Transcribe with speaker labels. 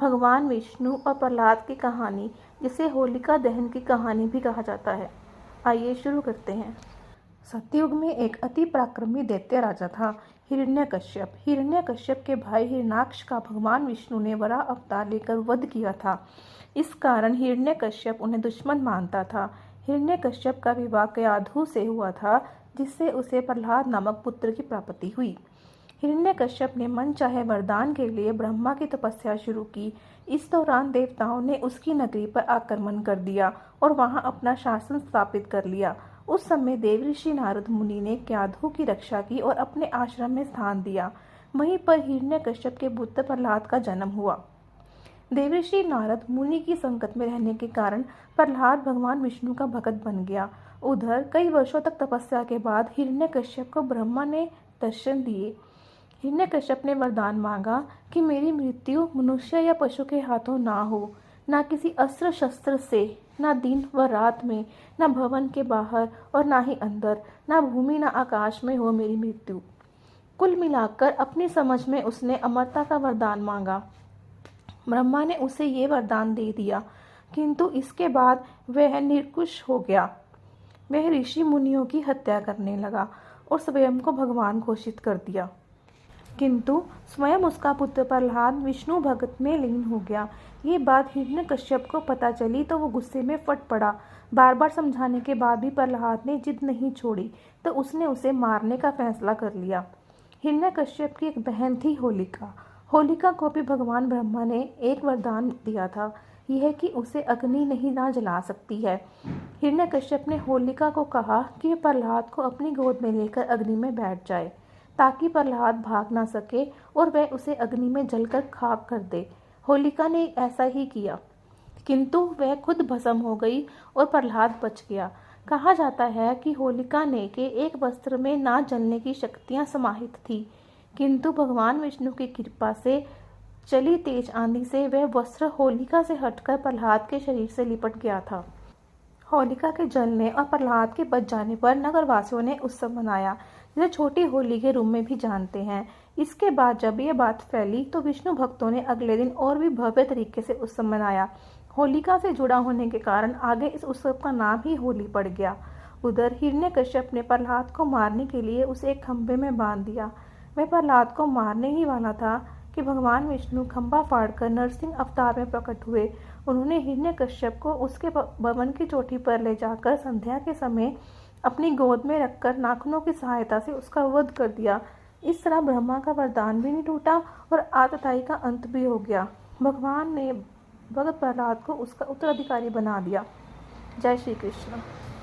Speaker 1: भगवान विष्णु और प्रहलाद की कहानी, जिसे होलिका दहन की कहानी भी कहा जाता है। आइए शुरू करते हैं। सतयुग में एक अति पराक्रमी दैत्य राजा था, हिरण्यकश्यप। हिरण्यकश्यप के भाई हिरण्याक्ष का भगवान विष्णु ने वराह अवतार लेकर वध किया था। इस कारण हिरण्यकश्यप उन्हें दुश्मन मानता था। हिरण्यकश्यप का विवाह कयाधु से हुआ था, जिससे उसे प्रहलाद नामक पुत्र की प्राप्ति हुई। हिरण्यकश्यप ने मन चाहे वरदान के लिए ब्रह्मा की तपस्या शुरू की। इस दौरान देवताओं ने उसकी नगरी पर आक्रमण कर दिया और वहां अपना शासन स्थापित कर लिया। उस समय देवऋषि नारद मुनि ने कयाधु की रक्षा की और अपने आश्रम में स्थान दिया। वहीं पर हिरण्यकश्यप के पुत्र प्रहलाद का जन्म हुआ। देवऋषि नारद मुनि की संगत में रहने के कारण प्रहलाद भगवान विष्णु का भक्त बन गया। उधर कई वर्षों तक तपस्या के बाद हिरण्यकश्यप को ब्रह्मा ने दर्शन दिए। हिरण्यकश्यप ने वरदान मांगा कि मेरी मृत्यु मनुष्य या पशु के हाथों ना हो, ना किसी अस्त्र शस्त्र से, ना दिन व रात में, ना भवन के बाहर और ना ही अंदर, ना भूमि ना आकाश में हो मेरी मृत्यु। कुल मिलाकर अपनी समझ में उसने अमरता का वरदान मांगा। ब्रह्मा ने उसे ये वरदान दे दिया, किंतु इसके बाद वह निरंकुश हो गया। वह ऋषि मुनियों की हत्या करने लगा और स्वयं को भगवान घोषित कर दिया। किंतु स्वयं उसका पुत्र प्रहलाद विष्णु भगत में लीन हो गया। ये बात हिरण्यकश्यप को पता चली तो वो गुस्से में फट पड़ा। बार बार समझाने के बाद भी प्रहलाद ने जिद नहीं छोड़ी, तो उसने उसे मारने का फैसला कर लिया। हिरण्यकश्यप की एक बहन थी होलिका। होलिका को भी भगवान ब्रह्मा ने एक वरदान दिया था, यह कि उसे अग्नि नहीं ना जला सकती है। हिरण्यकश्यप ने होलिका को कहा कि प्रहलाद को अपनी गोद में लेकर अग्नि में बैठ जाए, ताकि प्रहलाद भाग ना सके और वह उसे अग्नि में जलकर खाक कर दे। होलिका ने ऐसा ही किया, किंतु वह खुद भस्म हो गई और प्रहलाद बच गया। कहा जाता है कि होलिका ने के एक वस्त्र में ना जलने की शक्तियां समाहित थी, किंतु भगवान विष्णु की कृपा से चली तेज आंधी से वह वस्त्र होलिका से हटकर प्रहलाद के शरीर से लिपट गया था। होलिका के जलने और प्रहलाद के बच जाने पर नगरवासियों ने उत्सव मनाया, जिसे छोटी होली के रूप में भी जानते हैं। इसके बाद जब यह बात फैली तो विष्णु भक्तों ने अगले दिन और भी भव्य तरीके से उत्सव मनाया। होलिका से जुड़ा होने के कारण आगे इस उत्सव का नाम ही होली पड़ गया। उधर हिरण्यकश्यप ने प्रहलाद को मारने के लिए उसे एक खंभे में बांध दिया। वह प्रहलाद को मारने ही वाला था कि भगवान विष्णु खंभा फाड़कर नरसिंह अवतार में प्रकट हुए। उन्होंने हिरण्यकश्यप को उसके भवन की चोटी पर ले जाकर संध्या के समय अपनी गोद में रखकर नाखूनों की सहायता से उसका वध कर दिया। इस तरह ब्रह्मा का वरदान भी नहीं टूटा और आतताई का अंत भी हो गया। भगवान ने भगत प्रहलाद को उसका उत्तराधिकारी बना दिया। जय श्री कृष्ण।